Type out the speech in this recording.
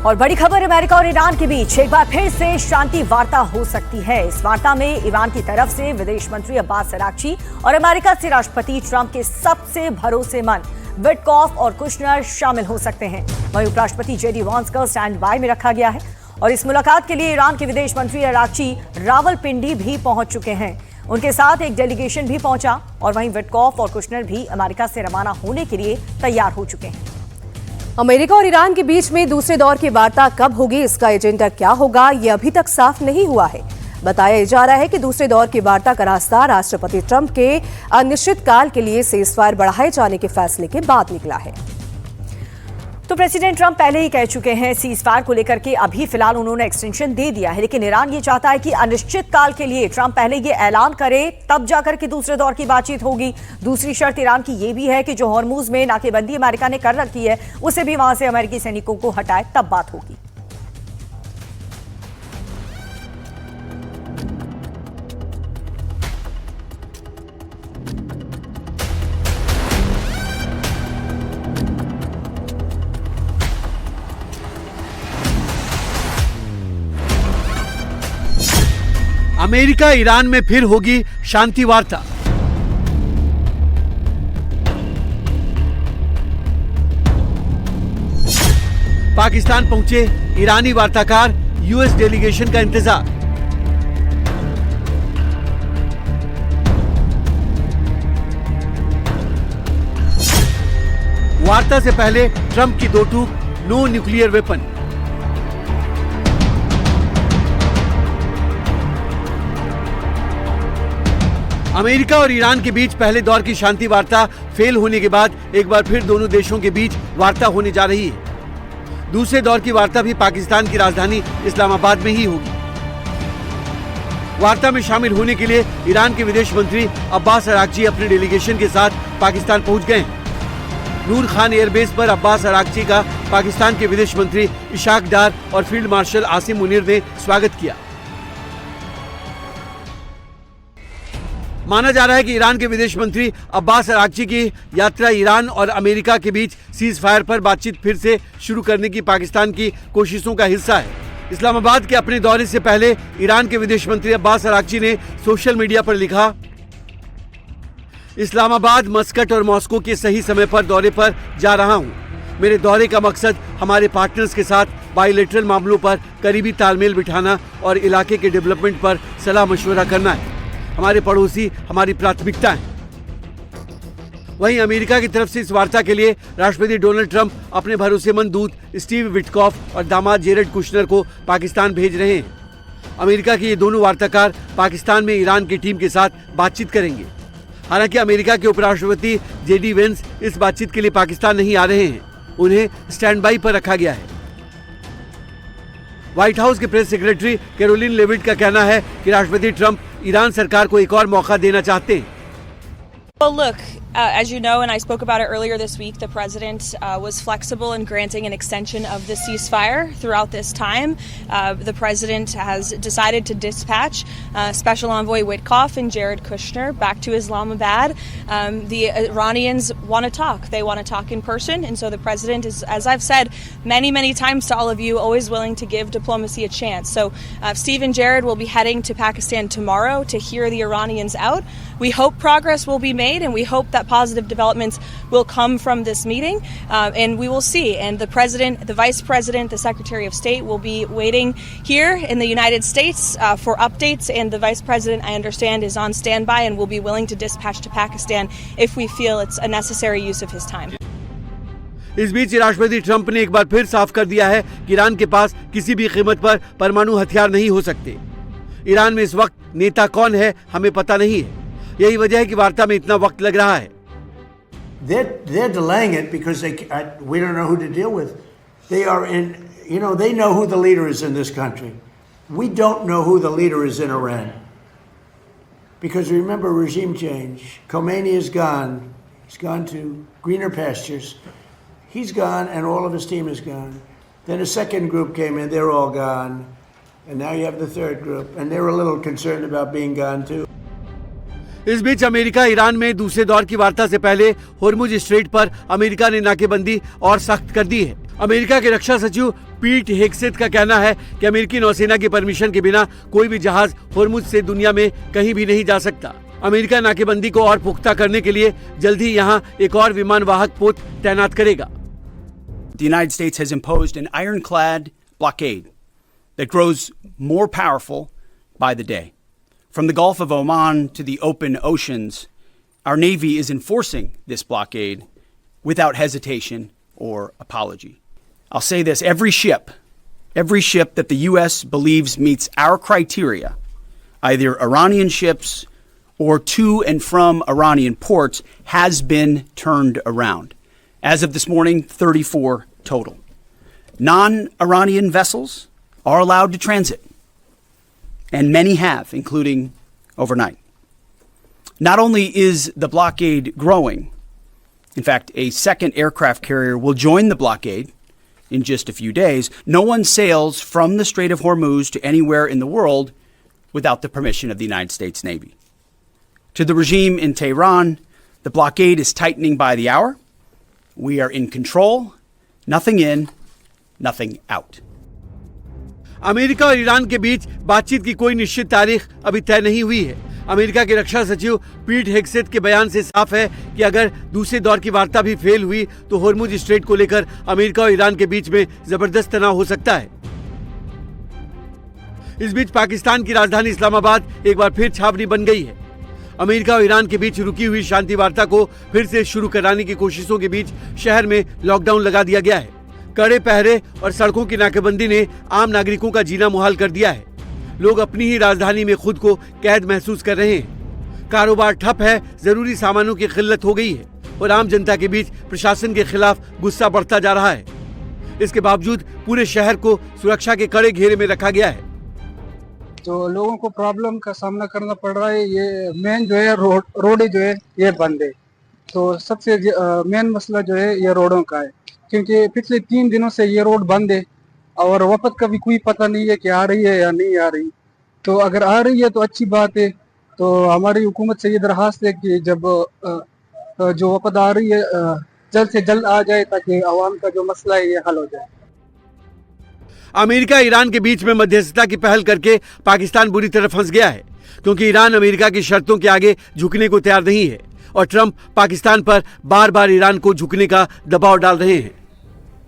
और बड़ी खबर, अमेरिका और ईरान के बीच एक बार फिर से शांति वार्ता हो सकती है। इस वार्ता में ईरान की तरफ से विदेश मंत्री अब्बास अराक्ची और अमेरिका से राष्ट्रपति ट्रंप के सबसे भरोसेमंद विटकॉफ और कुशनर शामिल हो सकते हैं। वहीं उपराष्ट्रपति जेडी वांस को स्टैंड बाय में रखा गया है और इस मुलाकात के लिए ईरान के विदेश मंत्री अराक्ची रावलपिंडी भी पहुंच चुके हैं। उनके साथ एक डेलीगेशन भी पहुंचा और वहीं विटकॉफ और कुशनर भी अमेरिका से रवाना होने के लिए तैयार हो चुके हैं। अमेरिका और ईरान के बीच में दूसरे दौर की वार्ता कब होगी, इसका एजेंडा क्या होगा, यह अभी तक साफ नहीं हुआ है। बताया जा रहा है कि दूसरे दौर की वार्ता का रास्ता राष्ट्रपति ट्रंप के अनिश्चितकाल के लिए सीज़फायर बढ़ाए जाने के फैसले के बाद निकला है। तो प्रेसिडेंट ट्रंप पहले ही कह चुके हैं सीज़फायर को लेकर के अभी फिलहाल उन्होंने एक्सटेंशन दे दिया है, लेकिन ईरान ये चाहता है कि अनिश्चित काल के लिए ट्रंप पहले ये ऐलान करे तब जाकर के दूसरे दौर की बातचीत होगी। दूसरी शर्त ईरान की ये भी है कि जो हॉर्मुज में नाकेबंदी अमेरिका ने कर रखी है उसे भी वहां से अमेरिकी सैनिकों को हटाए, तब बात होगी। अमेरिका ईरान में फिर होगी शांति वार्ता। पाकिस्तान पहुंचे ईरानी वार्ताकार, यूएस डेलीगेशन का इंतजार। वार्ता से पहले ट्रंप की दो टूक, नो न्यूक्लियर वेपन। अमेरिका और ईरान के बीच पहले दौर की शांति वार्ता फेल होने के बाद एक बार फिर दोनों देशों के बीच वार्ता होने जा रही है। दूसरे दौर की वार्ता भी पाकिस्तान की राजधानी इस्लामाबाद में ही होगी। वार्ता में शामिल होने के लिए ईरान के विदेश मंत्री अब्बास अराक्ची अपने डेलीगेशन के साथ पाकिस्तान पहुंच गए हैं। नूर खान एयरबेस पर अब्बास अराक्ची का पाकिस्तान के विदेश मंत्री इशाक डार और फील्ड मार्शल आसिम मुनीर ने स्वागत किया। माना जा रहा है कि ईरान के विदेश मंत्री अब्बास अराक्ची की यात्रा ईरान और अमेरिका के बीच सीज फायर पर बातचीत फिर से शुरू करने की पाकिस्तान की कोशिशों का हिस्सा है। इस्लामाबाद के अपने दौरे से पहले ईरान के विदेश मंत्री अब्बास अराक्ची ने सोशल मीडिया पर लिखा, इस्लामाबाद, मस्कट और मॉस्को के सही समय पर दौरे पर जा रहा हूँ। मेरे दौरे का मकसद हमारे पार्टनर्स के साथ बायलैटरल मामलों पर करीबी तालमेल बिठाना और इलाके के डेवलपमेंट पर सलाह मशवरा करना है। हमारे पड़ोसी हमारी प्राथमिकता हैं। वहीं अमेरिका की तरफ से इस वार्ता के लिए राष्ट्रपति डोनाल्ड ट्रंप अपने भरोसेमंद दूत स्टीव विटकॉफ और दामाद जेरेड कुशनर को पाकिस्तान भेज रहे हैं। अमेरिका के ये दोनों वार्ताकार पाकिस्तान में ईरान की टीम के साथ बातचीत करेंगे। हालांकि अमेरिका के उपराष्ट्रपति जेडी वेंस इस बातचीत के लिए पाकिस्तान नहीं आ रहे हैं, उन्हें स्टैंड बाई पर रखा गया है। व्हाइट हाउस के प्रेस सेक्रेटरी कैरोलिन लेविट का कहना है कि राष्ट्रपति ट्रंप ईरान सरकार को एक और मौका देना चाहते हैं। Well, look, as you know, and I spoke about it earlier this week, the president was flexible in granting an extension of the ceasefire throughout this time. The president has decided to dispatch Special Envoy Witkoff and Jared Kushner back to Islamabad. The Iranians want to talk. They want to talk in person. And so the president is, as I've said many, many times to all of you, always willing to give diplomacy a chance. So Steve and Jared will be heading to Pakistan tomorrow to hear the Iranians out. We hope progress will be made, and we hope that positive developments will come from this meeting, and we will see. And the president, the vice president, the secretary of state will be waiting here in the United States for updates, and the vice president, I understand, is on standby and will be willing to dispatch to Pakistan if we feel it's a necessary use of his time. इस बीच राष्ट्रपति Trump ने एक बार फिर साफ कर दिया है कि ईरान के पास किसी भी कीमत पर परमाणु हथियार नहीं हो सकते। ईरान में इस वक्त नेता कौन है हमें पता नहीं है। यही वजह है कि वार्ता में इतना वक्त लग रहा है। They're delaying it because we don't know who to deal with. They are in, they know who the leader is in this country. We don't know who the leader is in Iran. Because remember, regime change. Khomeini is gone. He's gone to greener pastures. He's gone, and all of his team is gone. Then a second group came in. They're all gone. And now you have the third group. And they're a little concerned about being gone too. इस बीच America Iran में दूसरे दौर की वार्ता से पहले Hormuz strait पर America ने नाकेबंदी और सख्त कर दी है। अमेरिका के रक्षा सचिव पीट हेगसेथ का कहना है कि अमेरिकी नौसेना की परमिशन के बिना कोई भी जहाज होर्मुज से दुनिया में कहीं भी नहीं जा सकता। अमेरिका नाकेबंदी को और पुख्ता करने के लिए जल्द ही यहाँ एक और विमान वाहक पोत तैनात करेगा। The United States has imposed an ironclad blockade that grows more powerful by the day. From the Gulf of Oman to the open oceans, our Navy is enforcing this blockade without hesitation or apology. I'll say this, every ship that the U.S. believes meets our criteria, either Iranian ships or to and from Iranian ports, has been turned around. As of this morning, 34 total. Non-Iranian vessels are allowed to transit, and many have, including overnight. Not only is the blockade growing, in fact, a second aircraft carrier will join the blockade in just a few days. No one sails from the Strait of Hormuz to anywhere in the world without the permission of the United States Navy. To the regime in Tehran, the blockade is tightening by the hour. We are in control. Nothing in, nothing out. America और Iran के बीच बातचीत की कोई निश्चित तारीख अभी तय नहीं हुई है। अमेरिका के रक्षा सचिव पीट हेगसेथ के बयान से साफ है कि अगर दूसरे दौर की वार्ता भी फेल हुई तो होर्मुज स्ट्रेट को लेकर अमेरिका और ईरान के बीच में जबरदस्त तनाव हो सकता है। इस बीच पाकिस्तान की राजधानी इस्लामाबाद एक बार फिर छावनी बन गई है। अमेरिका और ईरान के बीच रुकी हुई शांति वार्ता को फिर से शुरू कराने की कोशिशों के बीच शहर में लॉकडाउन लगा दिया गया है। कड़े पहरे और सड़कों की नाकेबंदी ने आम नागरिकों का जीना मुहाल कर दिया है। लोग अपनी ही राजधानी में खुद को कैद महसूस कर रहे हैं। कारोबार ठप है, जरूरी सामानों की किल्लत हो गई है और आम जनता के बीच प्रशासन के खिलाफ गुस्सा बढ़ता जा रहा है। इसके बावजूद पूरे शहर को सुरक्षा के कड़े घेरे में रखा गया है। तो लोगों को प्रॉब्लम का सामना करना पड़ रहा है। ये मेन जो है रोड जो है ये बंद है। तो सबसे मेन मसला जो है ये रोडों का है, क्योंकि पिछले 3 दिनों से ये रोड बंद है और वफद का भी कोई पता नहीं है कि आ रही है या नहीं आ रही। तो अगर आ रही है तो अच्छी बात है। तो हमारी हुकूमत से ये दरख्वास्त है कि जब जो वफद आ रही है जल्द से जल्द आ जाए ताकि आवाम का जो मसला है ये हल हो जाए। अमेरिका ईरान के बीच में मध्यस्थता की पहल करके पाकिस्तान बुरी तरह फंस गया है, क्योंकि ईरान अमेरिका की शर्तों के आगे झुकने को तैयार नहीं है और ट्रंप पाकिस्तान पर बार बार ईरान को झुकने का दबाव डाल रहे हैं।